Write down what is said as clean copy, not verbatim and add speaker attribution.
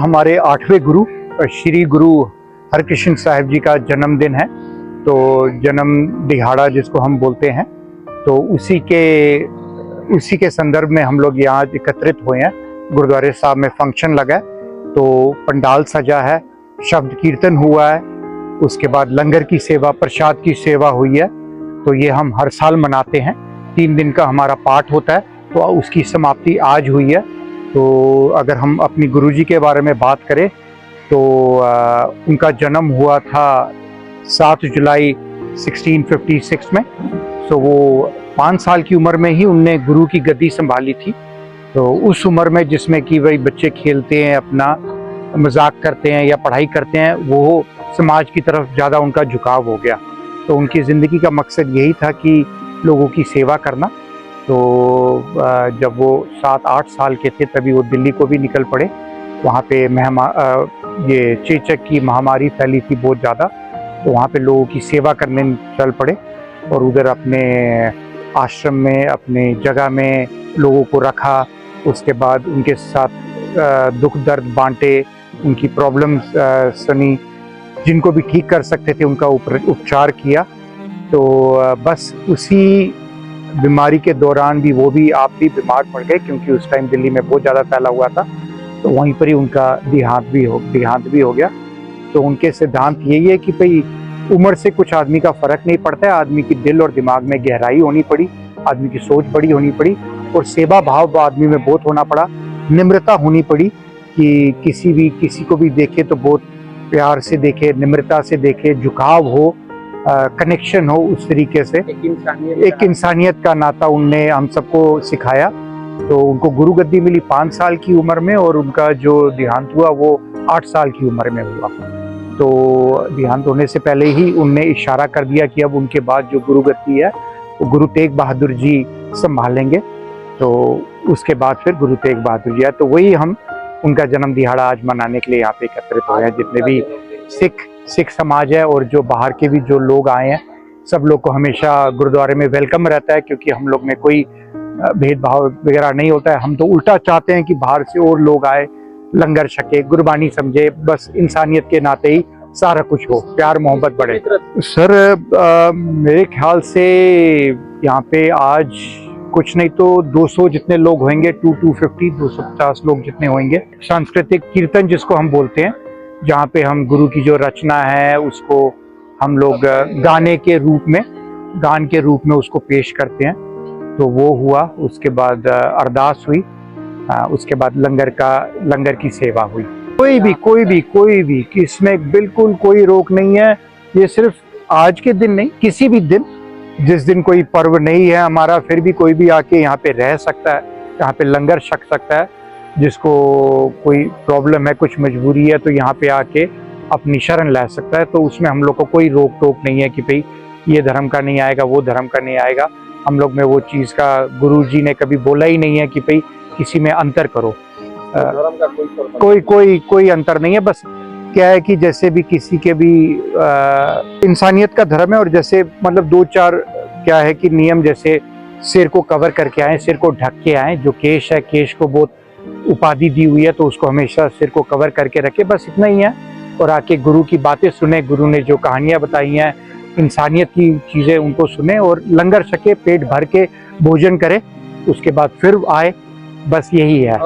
Speaker 1: हमारे 8वें गुरु श्री गुरु हरकृष्ण साहिब जी का जन्मदिन है। तो जन्म दिहाड़ा जिसको हम बोलते हैं, तो उसी के संदर्भ में हम लोग यहाँ एकत्रित हुए हैं। गुरुद्वारे साहब में फंक्शन लगा है, तो पंडाल सजा है, शब्द कीर्तन हुआ है, उसके बाद लंगर की सेवा, प्रसाद की सेवा हुई है। तो ये हम हर साल मनाते हैं। 3 दिन का हमारा पाठ होता है, तो उसकी समाप्ति आज हुई है। तो अगर हम अपनी गुरुजी के बारे में बात करें तो उनका जन्म हुआ था 7 जुलाई 1656 में। तो वो 5 साल की उम्र में ही उनने गुरु की गद्दी संभाली थी। तो उस उम्र में जिसमें कि वही बच्चे खेलते हैं, अपना मजाक करते हैं या पढ़ाई करते हैं, वो समाज की तरफ ज़्यादा उनका झुकाव हो गया। तो उनकी ज़िंदगी का मकसद यही था कि लोगों की सेवा करना। तो जब वो 7-8 साल के थे तभी वो दिल्ली को भी निकल पड़े। वहाँ पे ये चेचक की महामारी फैली थी बहुत ज़्यादा, तो वहाँ पे लोगों की सेवा करने चल पड़े और उधर अपने आश्रम में, अपने जगह में लोगों को रखा। उसके बाद उनके साथ दुख दर्द बांटे, उनकी प्रॉब्लम्स सुनी, जिनको भी ठीक कर सकते थे उनका उपचार किया। तो बस उसी बीमारी के दौरान भी वो भी आप भी बीमार पड़ गए, क्योंकि उस टाइम दिल्ली में बहुत ज़्यादा फैला हुआ था। तो वहीं पर ही उनका देहांत भी हो गया। तो उनके सिद्धांत यही है कि भाई उम्र से कुछ आदमी का फ़र्क नहीं पड़ता है, आदमी की दिल और दिमाग में गहराई होनी पड़ी, आदमी की सोच बड़ी होनी पड़ी और सेवा भाव आदमी में बहुत होना पड़ा। निम्रता होनी पड़ी कि किसी को भी देखे तो बहुत प्यार से देखे, निम्रता से देखे, झुकाव हो, कनेक्शन हो, उस तरीके से एक इंसानियत का नाता उनने हम सबको सिखाया। तो उनको गुरु गद्दी मिली 5 साल की उम्र में और उनका जो देहांत हुआ वो 8 साल की उम्र में हुआ। तो देहांत होने से पहले ही उनने इशारा कर दिया कि अब उनके बाद जो गुरु गद्दी है वो गुरु तेग बहादुर जी संभालेंगे। तो उसके बाद फिर गुरु तेग बहादुर जी आए। तो वही हम उनका जन्म दिहाड़ा आज मनाने के लिए यहाँ पे एकत्रित हुए हैं। जितने भी सिख समाज है और जो बाहर के भी जो लोग आए हैं, सब लोग को हमेशा गुरुद्वारे में वेलकम रहता है, क्योंकि हम लोग में कोई भेदभाव वगैरह नहीं होता है। हम तो उल्टा चाहते हैं कि बाहर से और लोग आए, लंगर छके, गुरबानी समझे, बस इंसानियत के नाते ही सारा कुछ हो, प्यार मोहब्बत बढ़े। सर मेरे ख्याल से यहाँ पे आज कुछ नहीं तो 200 जितने लोग होंगे, 250 लोग जितने होंगे। सांस्कृतिक कीर्तन जिसको हम बोलते हैं, जहाँ पे हम गुरु की जो रचना है उसको हम लोग गान के रूप में उसको पेश करते हैं। तो वो हुआ, उसके बाद अरदास हुई, उसके बाद लंगर की सेवा हुई। कोई भी इसमें बिल्कुल कोई रोक नहीं है। ये सिर्फ आज के दिन नहीं, किसी भी दिन, जिस दिन कोई पर्व नहीं है हमारा, फिर भी कोई भी आके यहाँ पे रह सकता है, यहाँ पे लंगर छक सकता है। जिसको कोई प्रॉब्लम है, कुछ मजबूरी है, तो यहाँ पे आके अपनी शरण ले सकता है। तो उसमें हम लोग को कोई रोक टोक नहीं है कि भाई ये धर्म का नहीं आएगा, वो धर्म का नहीं आएगा। हम लोग में वो चीज़ का गुरु जी ने कभी बोला ही नहीं है कि भाई किसी में अंतर करो। कोई अंतर नहीं है। बस क्या है कि जैसे भी किसी के भी इंसानियत का धर्म है, और जैसे मतलब 2-4 क्या है कि नियम, जैसे सिर को कवर करके आए, सिर को ढक के आए। जो केश है, केश को बहुत उपाधि दी हुई है, तो उसको हमेशा सिर को कवर करके रखे, बस इतना ही है। और आके गुरु की बातें सुने, गुरु ने जो कहानियाँ बताई हैं, इंसानियत की चीज़ें, उनको सुने और लंगर छके, पेट भर के भोजन करे, उसके बाद फिर आए, बस यही है।